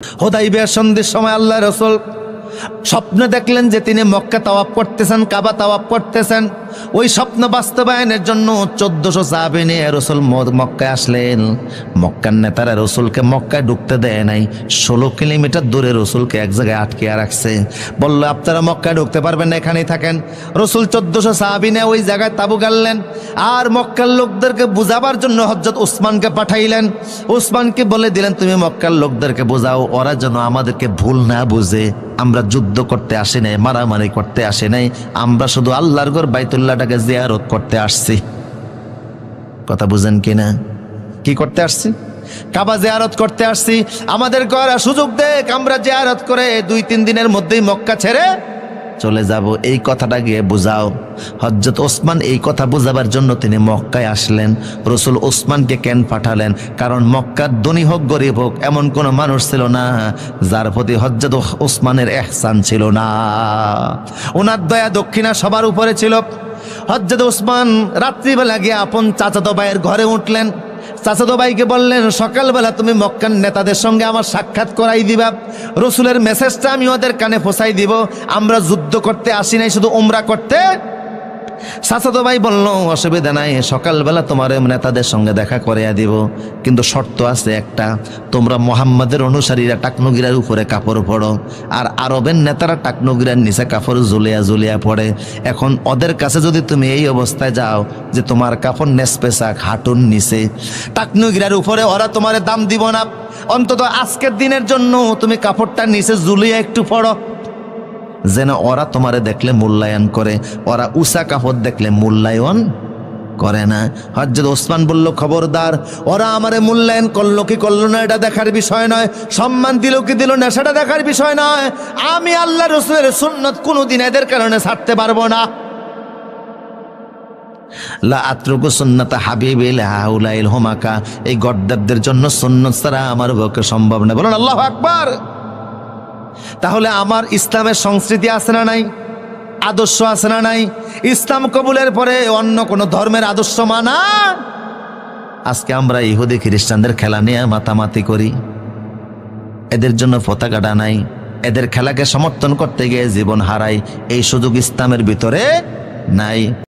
হুদাইবিয়ার সন্ধির সময় আল্লাহ রাসূল স্বপ্ন দেখলেন যে তিনি মক্কা তাওয়াফ করতেছেন, কাবা তাওয়াফ করতেছেন। ওই স্বপ্ন বাস্তবায়নের জন্য 1400 সাহাবী নিয়ে রাসূল মক্কায় আসলেন। মক্কার নেতারা রাসূলকে মক্কায় ঢুকতে দেয় নাই। 16 কিলোমিটার দূরে রাসূলকে এক জায়গায় আটকে রাখছে। বলল, আপনারা মক্কায় ঢুকতে পারবেন না, এখানেই থাকেন। রাসূল 1400 সাহাবী নিয়ে ওই জায়গায় তাঁবু গাড়লেন। আর মক্কার লোকদেরকে বুঝাবার জন্য হযরত উসমানকে পাঠাইলেন। উসমানকে বলে দিলেন, তুমি মক্কার লোকদেরকে বোঝাও, ওরা যেন আমাদেরকে ভুল না বুঝে। আমরা যুদ্ধ করতে আসি নাই, মারামারি করতে আসি নাই, আমরা শুধু আল্লাহর ঘর বাইতুল্লাহটাকে জিয়ারত করতে আসছি। কথা বুঝেন কিনা? কি করতে আসছি? কাবা জিয়ারত করতে আসছি। আমাদের ঘর সুযোগ দেখ, আমরা জিয়ারত করে 2-3 দিনের মধ্যেই মক্কা ছেড়ে চলে যাব। এই কথাটা গিয়ে বুঝাও। হযরত ওসমান এই কথা বুঝাবার জন্য তিনি মক্কায় আসলেন। রাসূল ওসমানকে কেন পাঠালেন? কারণ মক্কার ধনী হোক গরিব হোক এমন কোনো মানুষ ছিল না যার প্রতি হযরত ওসমানের ইহসান ছিল না। ওনার দয়া দক্ষিণা সবার উপরে ছিল। হযরত ওসমান রাত্রিবেলা গিয়ে আপন চাচাতো ভাইয়ের ঘরে উঠলেন। চাচাতো ভাইকে বললেন, সকালবেলা তুমি মক্কার নেতাদের সঙ্গে আমার সাক্ষাৎ করাই দিবা, রাসূলের মেসেজটা আমি ওদের কানে পৌঁছাই দিব। আমরা যুদ্ধ করতে আসি নাই, শুধু উমরা করতে। চাচাতো ভাই বলল, অসুবিধা নাই, সকালবেলা তোমার নেতাদের সঙ্গে দেখা করিয়া দিব, কিন্তু শর্ত আছে একটা, তোমরা মুহাম্মাদের অনুসারীরা টাকনুগিরার উপরে কাপড় পরো, আর আরবের নেতারা টাকনুগিরার নিচে কাপড় ঝুলিয়া ঝুলিয়া পড়ে। এখন ওদের কাছে যদি তুমি এই অবস্থায় যাও যে তোমার কাপড় নেসপেসাক হাঁটুর নিচে, টাকনুগিরার উপরে ওরা তোমার দাম দিব না। অন্তত আজকের দিনের জন্য তুমি কাপড়টা নিচে ঝুলিয়া একটু পড়ো, যেন ওরা তোমারে দেখলে মূল্যায়ন করে। ওরা উষা কাপড় দেখলে মূল্যায়ন করে না। হযরত ওসমান বলল, খবরদার, ওরা আমারে মূল্যায়ন করলো কি করলো না এটা দেখার বিষয় নয়, সম্মান দিল কি দিল না সেটা দেখার বিষয় নয়। আমি আল্লাহ রাসূলের সুন্নাত কোনোদিন এদের কারণে ছাড়তে পারবো না। লা আতরুকু সুন্নাতা হাবিবিল হাউলাইল হুমাকা, এই গদ্দারদের জন্য সুন্নাত ছাড়া আমার পক্ষে সম্ভব না। বলুন আল্লাহু আকবার। তাহলে আমার ইসলামের সংস্কৃতি আছে না নাই? আদর্শ আছে না নাই? ইসলাম কবুলের পরে অন্য কোন ধর্মের আদর্শ মানা? আজকে আমরা ইহুদি খ্রিস্টানদের খেলা নিয়ে মাতামাতি করি, এদের জন্য পতাকাটা নাই, এদের খেলাকে সমর্থন করতে গিয়ে জীবন হারাই। এই সুযোগ ইসলামের ভিতরে নাই।